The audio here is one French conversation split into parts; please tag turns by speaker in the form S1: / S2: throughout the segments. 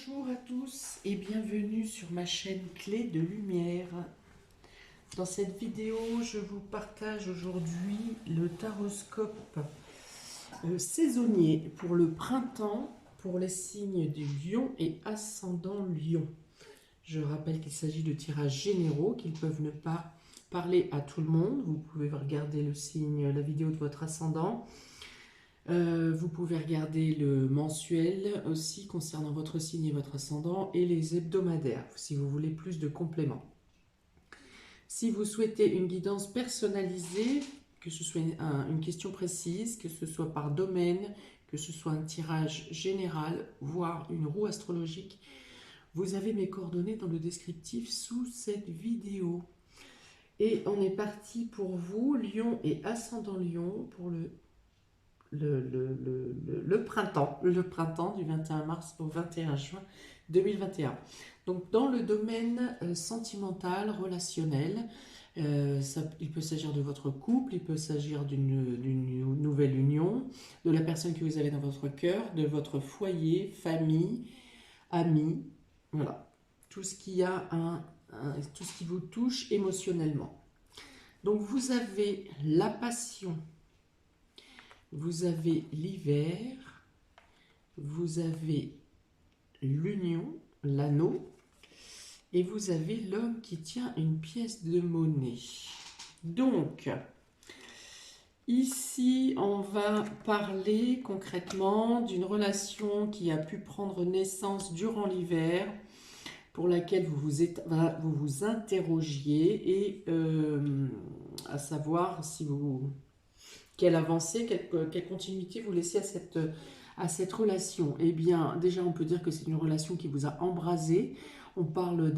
S1: Bonjour à tous et bienvenue sur ma chaîne Clé de Lumière. Dans cette vidéo, je vous partage aujourd'hui le taroscope saisonnier pour le printemps pour les signes du Lion et ascendant Lion. Je rappelle qu'il s'agit de tirages généraux qui peuvent ne pas parler à tout le monde. Vous pouvez regarder la vidéo de votre ascendant. Vous pouvez regarder le mensuel aussi concernant votre signe et votre ascendant et les hebdomadaires si vous voulez plus de compléments. Si vous souhaitez une guidance personnalisée, que ce soit une question précise, que ce soit par domaine, que ce soit un tirage général, voire une roue astrologique, vous avez mes coordonnées dans le descriptif sous cette vidéo. Et on est parti pour vous, Lion et ascendant Lion, pour le printemps du 21 mars au 21 juin 2021. Donc dans le domaine sentimental, relationnel, il peut s'agir de votre couple, il peut s'agir d'une nouvelle union, de la personne que vous avez dans votre cœur, de votre foyer, famille, amis, voilà, tout ce qui tout ce qui vous touche émotionnellement. Donc vous avez la passion, vous avez l'hiver, vous avez l'union, l'anneau, et vous avez l'homme qui tient une pièce de monnaie. Donc, ici, on va parler concrètement d'une relation qui a pu prendre naissance durant l'hiver, pour laquelle vous vous interrogiez, et à savoir si quelle avancée, quelle continuité vous laissez à cette relation. Eh bien, déjà, on peut dire que c'est une relation qui vous a embrasé. On parle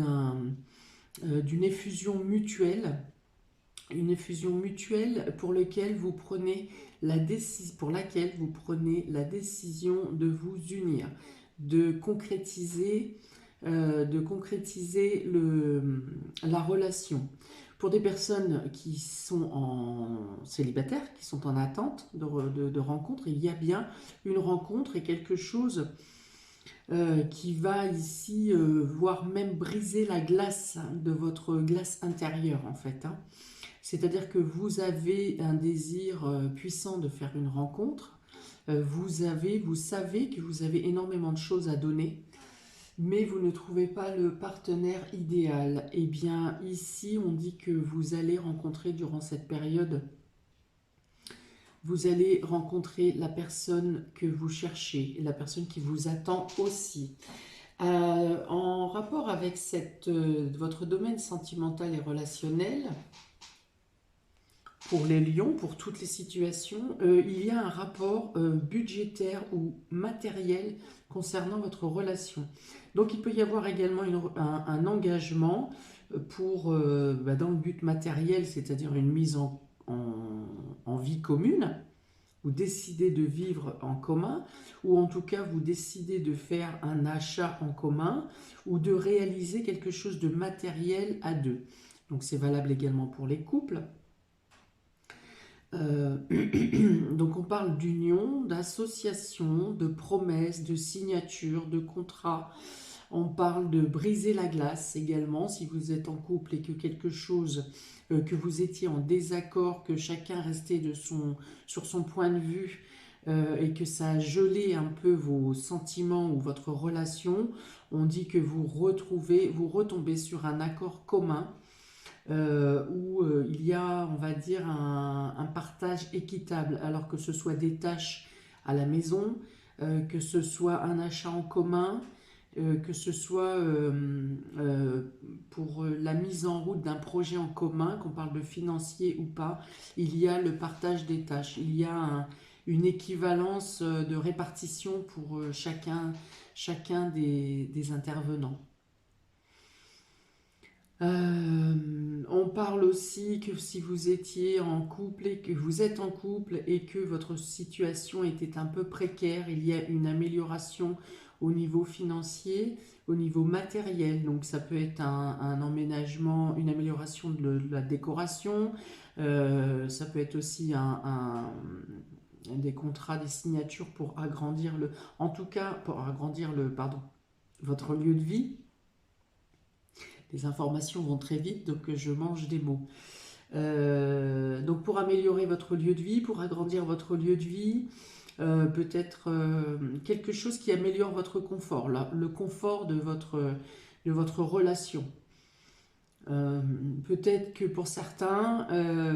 S1: d'une effusion mutuelle, une effusion mutuelle pour laquelle vous prenez la décision de vous unir, de concrétiser, la relation. Pour des personnes qui sont célibataires, qui sont en attente de rencontre, il y a bien une rencontre et quelque chose qui va ici, voire même briser la glace de votre glace intérieure en fait. C'est-à-dire que vous avez un désir puissant de faire une rencontre, vous savez que vous avez énormément de choses à donner, mais vous ne trouvez pas le partenaire idéal. Eh bien, ici, on dit que vous allez rencontrer durant cette période, vous allez rencontrer la personne que vous cherchez, et la personne qui vous attend aussi. En rapport avec votre domaine sentimental et relationnel, pour les lions, pour toutes les situations, il y a un rapport budgétaire ou matériel concernant votre relation. Donc il peut y avoir également un engagement dans le but matériel, c'est-à-dire une mise en vie commune. Vous décidez de vivre en commun, ou en tout cas vous décidez de faire un achat en commun, ou de réaliser quelque chose de matériel à deux. Donc c'est valable également pour les couples. Donc on parle d'union, d'association, de promesses, de signature, de contrat. On parle de briser la glace également, si vous êtes en couple et que quelque chose, que vous étiez en désaccord, que chacun restait sur son point de vue, et que ça a gelé un peu vos sentiments ou votre relation, on dit que vous retombez sur un accord commun, où il y a, on va dire, un partage équitable, alors que ce soit des tâches à la maison, que ce soit un achat en commun, que ce soit pour la mise en route d'un projet en commun, qu'on parle de financier ou pas, il y a le partage des tâches, il y a une équivalence de répartition pour chacun des intervenants. On parle aussi que si vous étiez en couple et que vous êtes en couple et que votre situation était un peu précaire, il y a une amélioration au niveau financier, au niveau matériel. Donc ça peut être un emménagement, une amélioration de la décoration, ça peut être aussi des contrats, des signatures pour agrandir en tout cas pour agrandir pardon, votre lieu de vie. Les informations vont très vite, donc je mange des mots. Donc pour améliorer votre lieu de vie, pour agrandir votre lieu de vie, peut-être quelque chose qui améliore votre confort, le confort de votre relation. Peut-être que pour certains,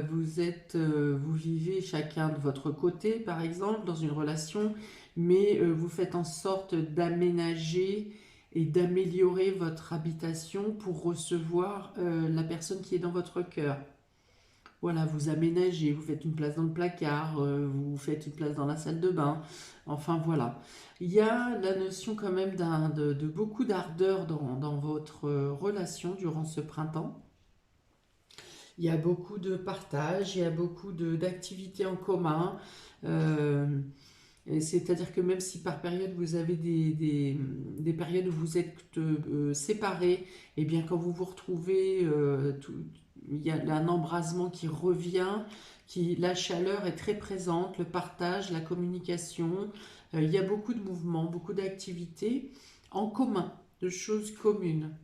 S1: vous vivez chacun de votre côté, par exemple, dans une relation, mais vous faites en sorte d'aménager et d'améliorer votre habitation pour recevoir la personne qui est dans votre cœur. Voilà, vous aménagez, vous faites une place dans le placard, vous faites une place dans la salle de bain, enfin voilà. Il y a la notion quand même de beaucoup d'ardeur dans votre relation durant ce printemps. Il y a beaucoup de partage, il y a beaucoup d'activités en commun. C'est-à-dire que même si par période vous avez des périodes où vous êtes séparés, et bien quand vous vous retrouvez, il y a un embrasement qui revient, la chaleur est très présente, le partage, la communication. Il y a beaucoup de mouvements, beaucoup d'activités en commun, de choses communes.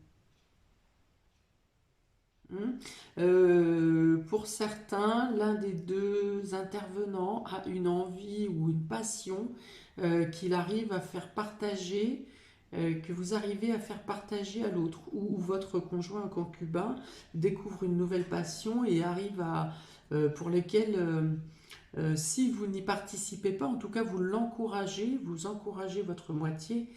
S1: Pour certains, l'un des deux intervenants a une envie ou une passion qu'il arrive à faire partager, que vous arrivez à faire partager à l'autre, ou votre conjoint, concubin, découvre une nouvelle passion et arrive pour lesquelles, si vous n'y participez pas, en tout cas vous encouragez votre moitié,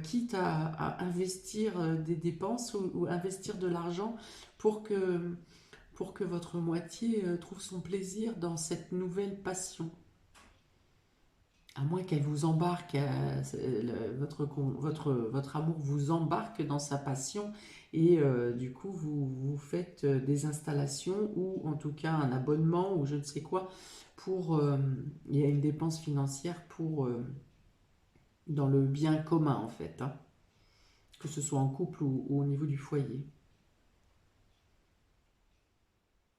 S1: quitte à investir des dépenses ou investir de l'argent pour que votre moitié trouve son plaisir dans cette nouvelle passion. À moins qu'elle vous embarque, votre amour vous embarque dans sa passion et du coup vous faites des installations ou en tout cas un abonnement ou je ne sais quoi il y a une dépense financière dans le bien commun en fait, hein, que ce soit en couple ou au niveau du foyer.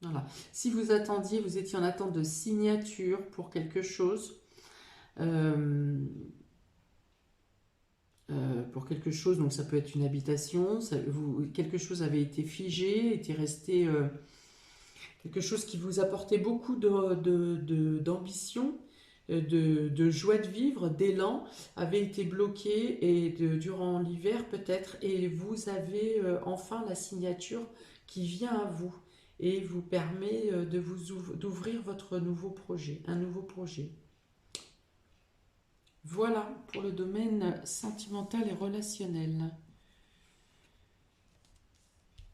S1: Voilà. Si vous étiez en attente de signature pour quelque chose, euh, donc ça peut être une habitation, quelque chose avait été figé, était resté, quelque chose qui vous apportait beaucoup d'ambition, de joie de vivre, d'élan, avait été bloqué durant l'hiver peut-être, et vous avez enfin la signature qui vient à vous et vous permet d'ouvrir votre nouveau projet, un nouveau projet. Voilà pour le domaine sentimental et relationnel.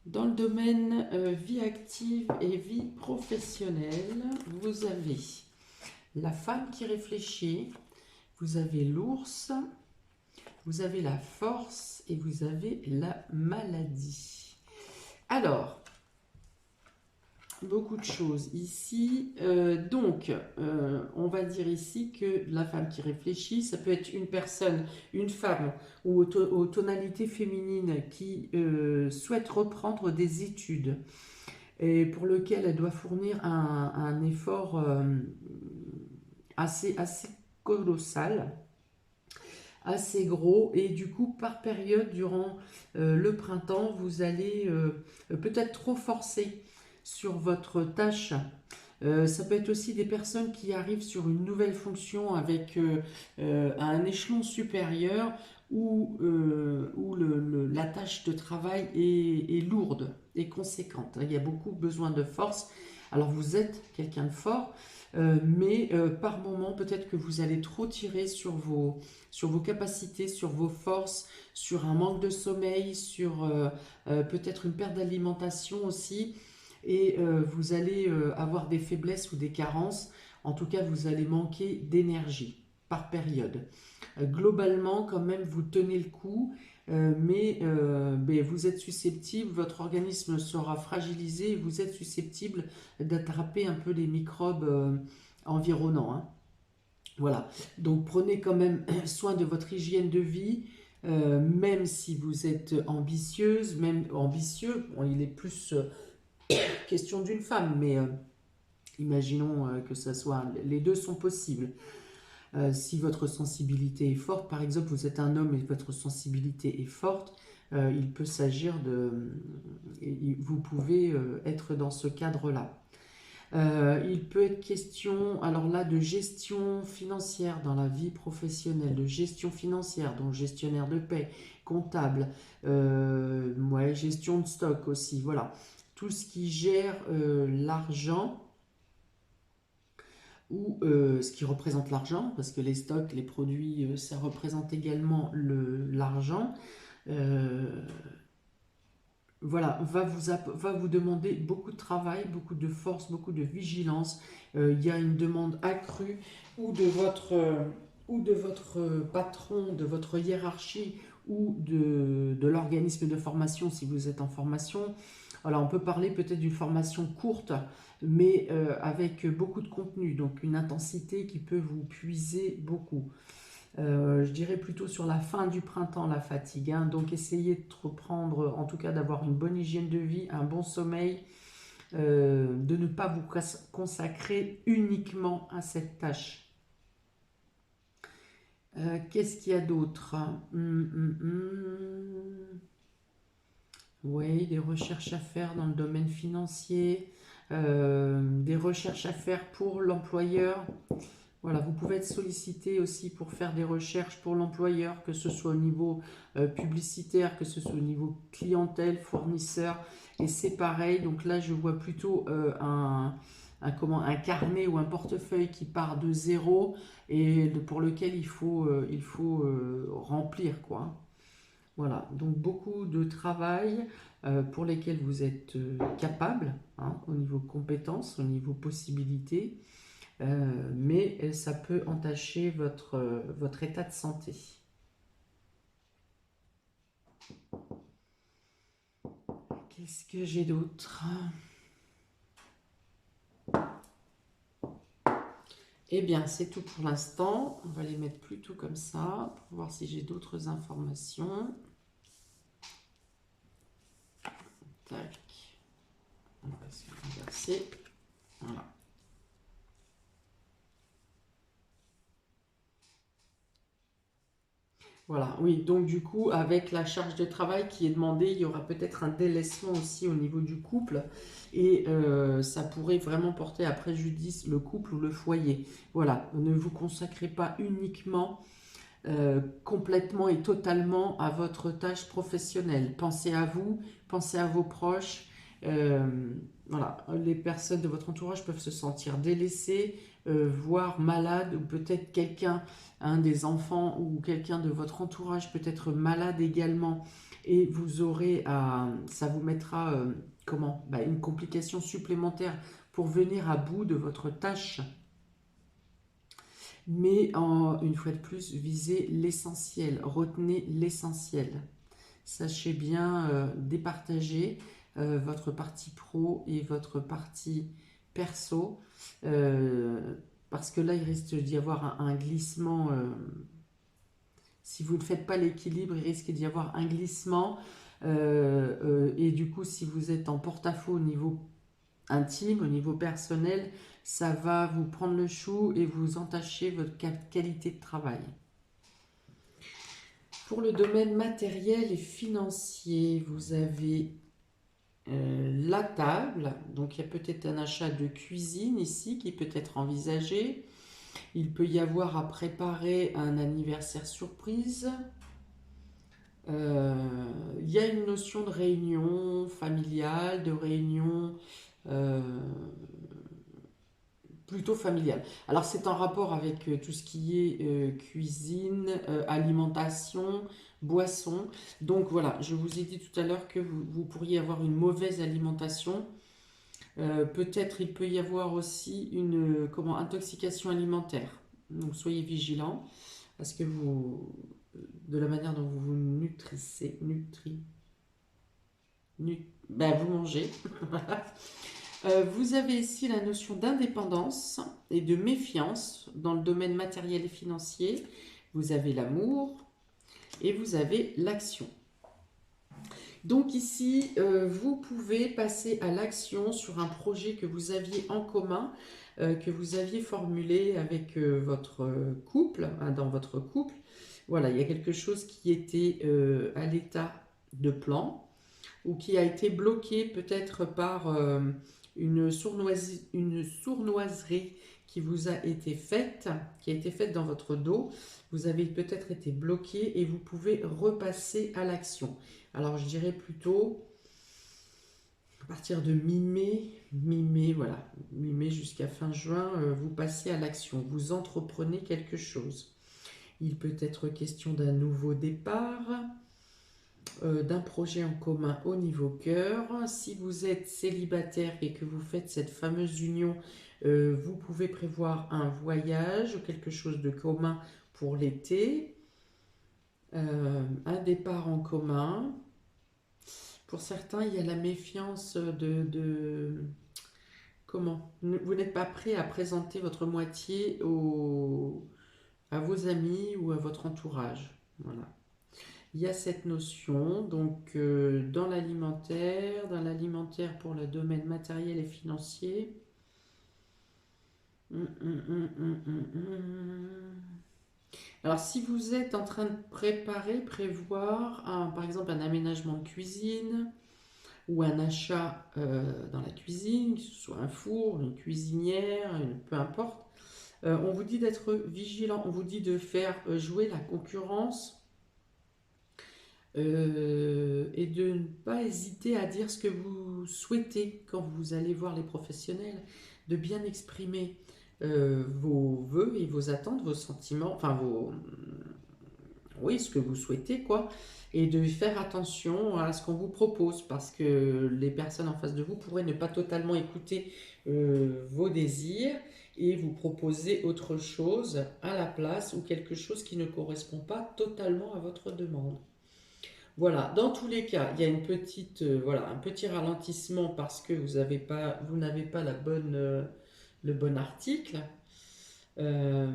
S1: Dans le domaine vie active et vie professionnelle, vous avez la femme qui réfléchit, vous avez l'ours, vous avez la force et vous avez la maladie. Alors, beaucoup de choses ici. On va dire ici que la femme qui réfléchit, ça peut être une personne, une femme ou aux tonalités féminines qui souhaite reprendre des études et pour lequel elle doit fournir un effort assez colossal, assez gros, et du coup par période durant le printemps vous allez peut-être trop forcer sur votre tâche. Ça peut être aussi des personnes qui arrivent sur une nouvelle fonction avec un échelon supérieur où la tâche de travail est lourde et conséquente. Il y a beaucoup besoin de force. Alors vous êtes quelqu'un de fort, mais par moment peut-être que vous allez trop tirer sur vos capacités, sur vos forces, sur un manque de sommeil, sur peut-être une perte d'alimentation aussi, et vous allez avoir des faiblesses ou des carences. En tout cas, vous allez manquer d'énergie par période. Globalement, quand même, vous tenez le coup, mais vous êtes susceptible, votre organisme sera fragilisé et vous êtes susceptible d'attraper un peu les microbes environnants, hein. Voilà, donc prenez quand même soin de votre hygiène de vie, même si vous êtes ambitieuse, même ambitieux, bon, il est plus question d'une femme, mais imaginons que ça soit, les deux sont possibles. Si votre sensibilité est forte, par exemple, vous êtes un homme et votre sensibilité est forte, il peut s'agir vous pouvez être dans ce cadre-là. Il peut être question, alors là, de gestion financière dans la vie professionnelle, de gestion financière, donc gestionnaire de paie, comptable, ouais, gestion de stock aussi, voilà. Tout ce qui gère l'argent ou ce qui représente l'argent, parce que les stocks, les produits, ça représente également l'argent. Euh, voilà, va vous demander beaucoup de travail, beaucoup de force, beaucoup de vigilance. Il y a une demande accrue ou de votre patron, de votre hiérarchie ou de l'organisme de formation si vous êtes en formation. Alors on peut parler peut-être d'une formation courte, mais avec beaucoup de contenu, donc une intensité qui peut vous puiser beaucoup. Je dirais plutôt sur la fin du printemps la fatigue, hein. Donc essayez de reprendre, en tout cas d'avoir une bonne hygiène de vie, un bon sommeil, de ne pas vous consacrer uniquement à cette tâche. Qu'est-ce qu'il y a d'autre? Oui, des recherches à faire dans le domaine financier, des recherches à faire pour l'employeur. Voilà, vous pouvez être sollicité aussi pour faire des recherches pour l'employeur, que ce soit au niveau publicitaire, que ce soit au niveau clientèle, fournisseur, et c'est pareil. Donc là, je vois plutôt un carnet ou un portefeuille qui part de zéro et pour lequel il faut remplir, quoi. Voilà, donc beaucoup de travail pour lesquels vous êtes capable, hein, au niveau compétences, au niveau possibilités. Mais ça peut entacher votre état de santé. Qu'est-ce que j'ai d'autre? Eh bien, c'est tout pour l'instant. On va les mettre plutôt comme ça pour voir si j'ai d'autres informations. Tac. On va se renverser. Voilà. Voilà, oui, donc du coup, avec la charge de travail qui est demandée, il y aura peut-être un délaissement aussi au niveau du couple et ça pourrait vraiment porter à préjudice le couple ou le foyer. Voilà, ne vous consacrez pas uniquement, complètement et totalement à votre tâche professionnelle. Pensez à vous, pensez à vos proches. euh, voilà, les personnes de votre entourage peuvent se sentir délaissées, voire malades, ou peut-être quelqu'un, un des enfants ou quelqu'un de votre entourage peut être malade également, et vous aurez ça vous mettra une complication supplémentaire pour venir à bout de votre tâche. Mais une fois de plus, visez l'essentiel, retenez l'essentiel. Sachez bien départager votre partie pro et votre partie perso, parce que là, il risque d'y avoir un glissement. Si vous ne faites pas l'équilibre, il risque d'y avoir un glissement. Et du coup, si vous êtes en porte-à-faux au niveau intime, au niveau personnel, ça va vous prendre le chou et vous entacher votre qualité de travail. Pour le domaine matériel et financier, vous avez la table. Donc il y a peut-être un achat de cuisine ici qui peut être envisagé. Il peut y avoir à préparer un anniversaire surprise. Il y a une notion de réunion familiale, de réunion euh, plutôt familiale. Alors c'est en rapport avec tout ce qui est cuisine, alimentation, boisson. Donc voilà, je vous ai dit tout à l'heure que vous pourriez avoir une mauvaise alimentation. Peut-être il peut y avoir aussi une intoxication alimentaire. Donc soyez vigilants parce que de la manière dont vous vous nutrissez, vous mangez. Voilà. Vous avez ici la notion d'indépendance et de méfiance dans le domaine matériel et financier. Vous avez l'amour et vous avez l'action. Donc ici, vous pouvez passer à l'action sur un projet que vous aviez en commun que vous aviez formulé avec votre couple, hein, dans votre couple. Voilà, il y a quelque chose qui était à l'état de plan ou qui a été bloqué peut-être par une sournoiserie qui vous a été faite, qui a été faite dans votre dos. Vous avez peut-être été bloqué et vous pouvez repasser à l'action. Alors je dirais plutôt à partir de mi-mai, voilà, mi-mai jusqu'à fin juin, vous passez à l'action, vous entreprenez quelque chose. Il peut être question d'un nouveau départ, d'un projet en commun au niveau cœur. Si vous êtes célibataire et que vous faites cette fameuse union, vous pouvez prévoir un voyage ou quelque chose de commun pour l'été, un départ en commun. Pour certains, il y a la méfiance comment? Vous n'êtes pas prêt à présenter votre moitié à vos amis ou à votre entourage. Voilà. Il y a cette notion, donc dans l'alimentaire pour le domaine matériel et financier. Alors si vous êtes en train de prévoir par exemple un aménagement de cuisine ou un achat dans la cuisine, que ce soit un four, une cuisinière, peu importe, on vous dit d'être vigilant, on vous dit de faire jouer la concurrence et de ne pas hésiter à dire ce que vous souhaitez quand vous allez voir les professionnels, de bien exprimer vos vœux et vos attentes, vos sentiments, enfin oui, ce que vous souhaitez, quoi, et de faire attention à ce qu'on vous propose, parce que les personnes en face de vous pourraient ne pas totalement écouter vos désirs et vous proposer autre chose à la place ou quelque chose qui ne correspond pas totalement à votre demande. Voilà, dans tous les cas, il y a voilà, un petit ralentissement parce que vous n'avez pas le bon article, euh,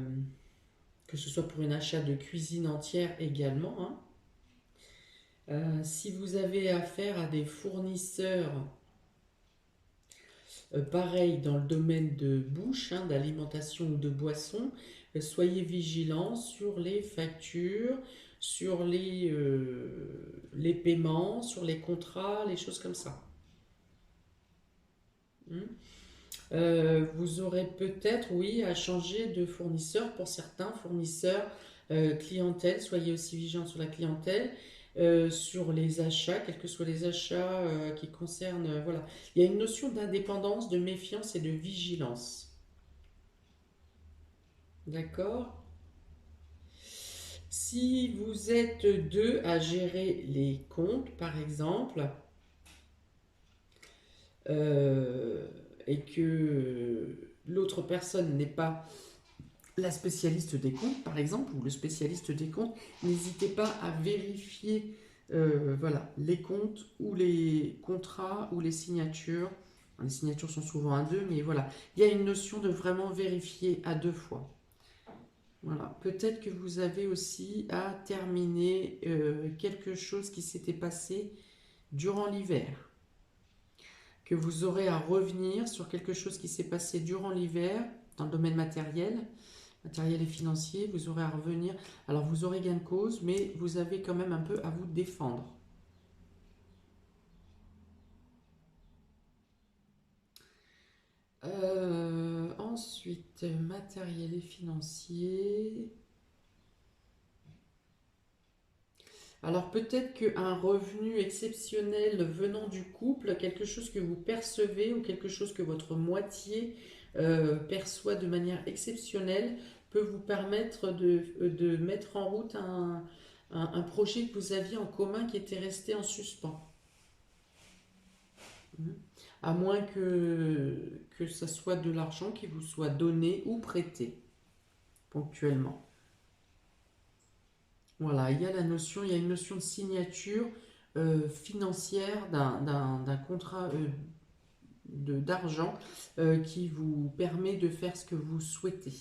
S1: que ce soit pour un achat de cuisine entière également, hein. Si vous avez affaire à des fournisseurs, pareil dans le domaine de bouche, hein, d'alimentation ou de boisson, soyez vigilants sur les factures, sur les paiements, sur les contrats, les choses comme ça. Hmm. Vous aurez peut-être, oui, à changer de fournisseur pour certains fournisseurs, clientèle, soyez aussi vigilants sur la clientèle, sur les achats, quels que soient les achats qui concernent, voilà. Il y a une notion d'indépendance, de méfiance et de vigilance. D'accord? Si vous êtes deux à gérer les comptes, par exemple, euh, et que l'autre personne n'est pas la spécialiste des comptes, par exemple, ou le spécialiste des comptes, n'hésitez pas à vérifier voilà, les comptes ou les contrats ou les signatures. Les signatures sont souvent à deux, mais voilà. Il y a une notion de vraiment vérifier à deux fois. Voilà. Peut-être que vous avez aussi à terminer quelque chose qui s'était passé durant l'hiver. Que vous aurez à revenir sur quelque chose qui s'est passé durant l'hiver dans le domaine matériel et financier, vous aurez à revenir. Alors vous aurez gain de cause, mais vous avez quand même un peu à vous défendre. Ensuite, matériel et financier. Alors peut-être qu'un revenu exceptionnel venant du couple, quelque chose que vous percevez ou quelque chose que votre moitié perçoit de manière exceptionnelle, peut vous permettre de mettre en route un projet que vous aviez en commun qui était resté en suspens. Mhm. À moins que ça soit de l'argent qui vous soit donné ou prêté ponctuellement. Voilà, il y a une notion de signature financière d'un contrat d'argent qui vous permet de faire ce que vous souhaitez.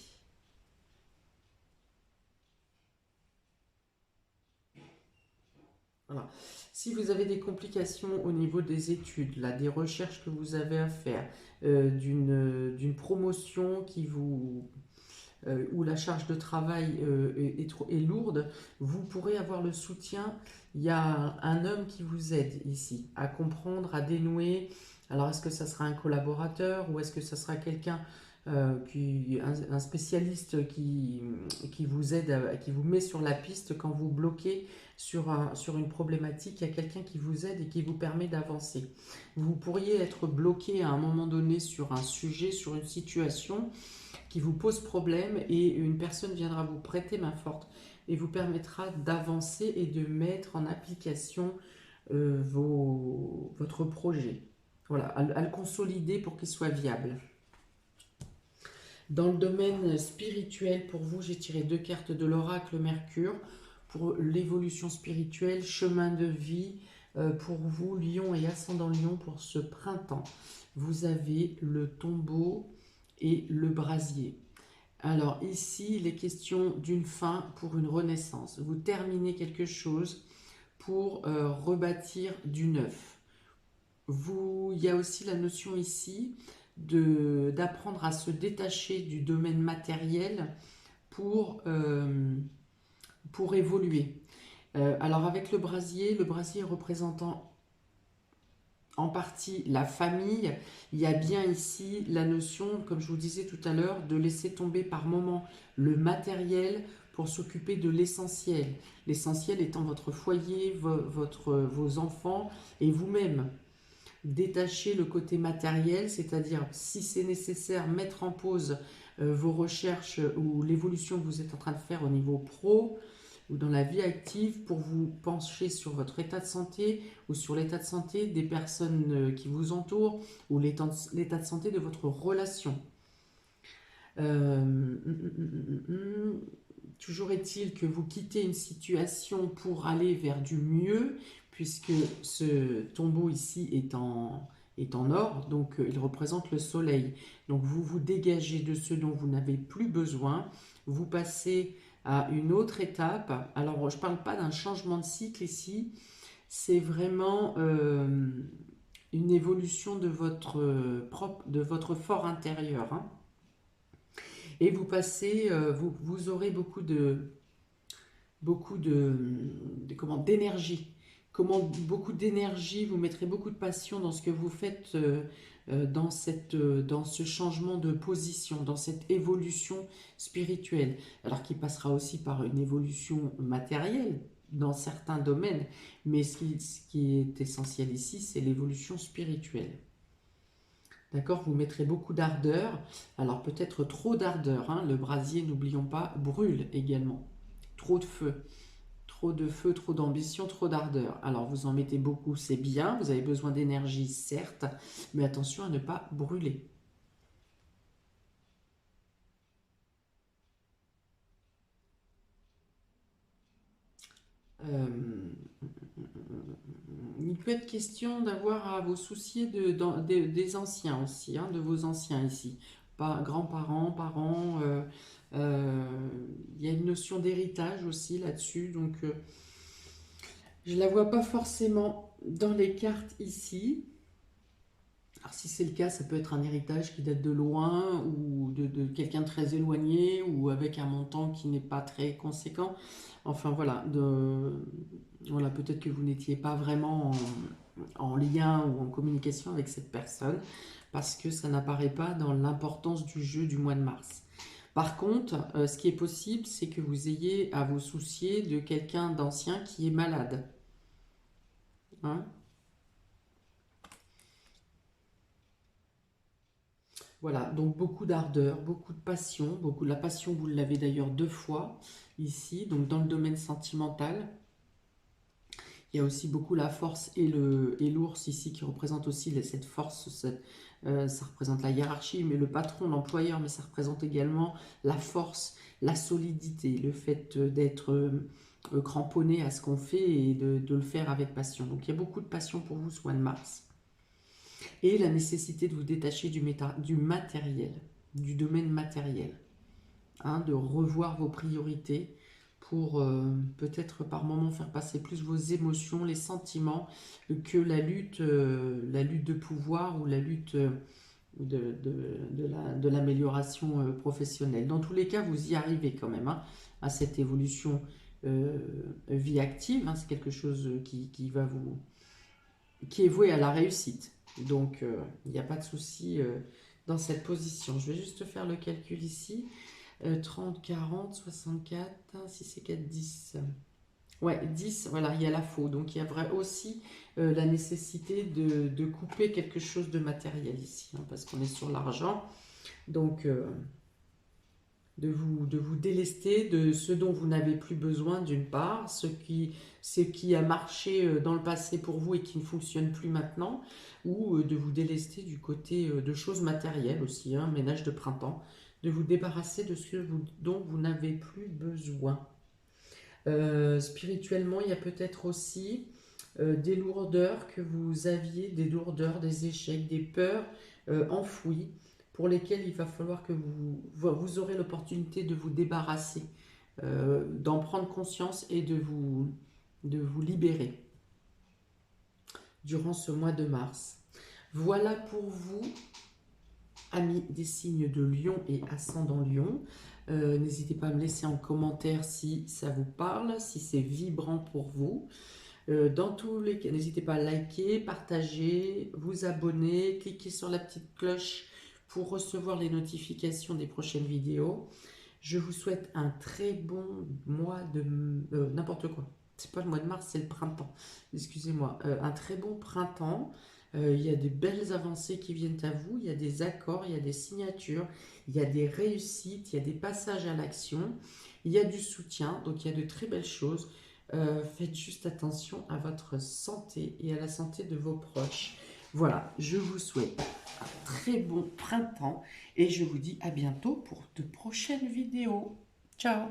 S1: Voilà. Si vous avez des complications au niveau des études, là, des recherches que vous avez à faire, d'une promotion qui vous, où la charge de travail est lourde, vous pourrez avoir le soutien. Il y a un homme qui vous aide ici à comprendre, à dénouer. Alors, est-ce que ça sera un collaborateur ou est-ce que ça sera quelqu'un un spécialiste qui vous aide, qui vous met sur la piste quand vous bloquez sur une problématique? Il y a quelqu'un qui vous aide et qui vous permet d'avancer. Vous pourriez être bloqué à un moment donné sur un sujet, sur une situation qui vous pose problème et une personne viendra vous prêter main forte et vous permettra d'avancer et de mettre en application votre projet. Voilà, à le consolider pour qu'il soit viable. Dans le domaine spirituel, pour vous, j'ai tiré 2 cartes de l'oracle Mercure pour l'évolution spirituelle, chemin de vie. Pour vous, Lion et ascendant Lion, pour ce printemps, vous avez le tombeau et le brasier. Alors ici, il est question d'une fin pour une renaissance. Vous terminez quelque chose pour rebâtir du neuf. Il y a aussi la notion ici d'apprendre à se détacher du domaine matériel pour évoluer. Alors avec le brasier représentant en partie la famille, il y a bien ici la notion, comme je vous disais tout à l'heure, de laisser tomber par moment le matériel pour s'occuper de l'essentiel. L'essentiel étant votre foyer, vos enfants et vous-même. Détacher le côté matériel, c'est-à-dire si c'est nécessaire, mettre en pause vos recherches ou l'évolution que vous êtes en train de faire au niveau pro ou dans la vie active pour vous pencher sur votre état de santé ou sur l'état de santé des personnes qui vous entourent ou l'état de santé de votre relation. Toujours est-il que vous quittez une situation pour aller vers du mieux, puisque ce tombeau ici est en or, donc il représente le soleil. Donc vous vous dégagez de ce dont vous n'avez plus besoin, vous passez à une autre étape. Alors je ne parle pas d'un changement de cycle ici, c'est vraiment une évolution de votre fort intérieur, hein. Et vous passez, vous aurez beaucoup d'énergie. Beaucoup d'énergie, vous mettrez beaucoup de passion dans ce que vous faites, dans ce changement de position, dans cette évolution spirituelle. Alors qui passera aussi par une évolution matérielle dans certains domaines, mais ce qui est essentiel ici, c'est l'évolution spirituelle. D'accord, vous mettrez beaucoup d'ardeur. Alors peut-être trop d'ardeur, hein. Le brasier, n'oublions pas, brûle également. Trop de feu. Trop de feu, trop d'ambition, trop d'ardeur. Alors vous en mettez beaucoup, c'est bien. Vous avez besoin d'énergie, certes. Mais attention à ne pas brûler. Il peut être question d'avoir à vous soucier des anciens aussi, hein, de vos anciens ici. Pas grands-parents, parents. Il y a une notion d'héritage aussi là-dessus. Donc je ne la vois pas forcément dans les cartes ici. Alors si c'est le cas, ça peut être un héritage qui date de loin ou de quelqu'un de très éloigné ou avec un montant qui n'est pas très conséquent. Enfin voilà, voilà, peut-être que vous n'étiez pas vraiment en lien ou en communication avec cette personne parce que ça n'apparaît pas dans l'importance du jeu du mois de mars. Par contre, ce qui est possible, c'est que vous ayez à vous soucier de quelqu'un d'ancien qui est malade. Hein? Voilà, donc beaucoup d'ardeur, beaucoup de passion, la passion, vous l'avez d'ailleurs 2 fois ici, donc dans le domaine sentimental. Il y a aussi beaucoup la force et l'ours ici qui représente aussi cette force, ça représente la hiérarchie, mais le patron, l'employeur, mais ça représente également la force, la solidité, le fait d'être cramponné à ce qu'on fait et de le faire avec passion. Donc il y a beaucoup de passion pour vous ce mois de mars. Et la nécessité de vous détacher du matériel, du domaine matériel, hein, de revoir vos priorités pour peut-être par moment faire passer plus vos émotions, les sentiments, que la lutte de pouvoir ou la lutte de l'amélioration professionnelle. Dans tous les cas, vous y arrivez quand même hein, à cette évolution vie active. Hein, c'est quelque chose qui est voué à la réussite. Donc, il n'y a pas de souci dans cette position. Je vais juste faire le calcul ici. 30, 40, 64, 6 et 4, 10. Ouais, 10, voilà, il y a la faux. Donc, il y a aussi la nécessité de couper quelque chose de matériel ici, hein, parce qu'on est sur l'argent. Donc, de vous délester de ce dont vous n'avez plus besoin, d'une part, ce qui a marché dans le passé pour vous et qui ne fonctionne plus maintenant, ou de vous délester du côté de choses matérielles aussi, hein, ménage de printemps, de vous débarrasser de ce dont vous n'avez plus besoin. Spirituellement, il y a peut-être aussi des lourdeurs que vous aviez, des lourdeurs, des échecs, des peurs enfouies pour lesquelles il va falloir que vous aurez l'opportunité de vous débarrasser, d'en prendre conscience et de vous libérer durant ce mois de mars. Voilà pour vous, amis des signes de Lion et ascendant Lion. N'hésitez pas à me laisser en commentaire si ça vous parle, si c'est vibrant pour vous. Dans tous les cas, n'hésitez pas à liker, partager, vous abonner, cliquer sur la petite cloche pour recevoir les notifications des prochaines vidéos. Je vous souhaite un très bon mois de... n'importe quoi. C'est pas le mois de mars, c'est le printemps. Excusez-moi. Un très bon printemps. Il y a de belles avancées qui viennent à vous. Il y a des accords, il y a des signatures, il y a des réussites, il y a des passages à l'action. Il y a du soutien, donc il y a de très belles choses. Faites juste attention à votre santé et à la santé de vos proches. Voilà, je vous souhaite un très bon printemps et je vous dis à bientôt pour de prochaines vidéos. Ciao!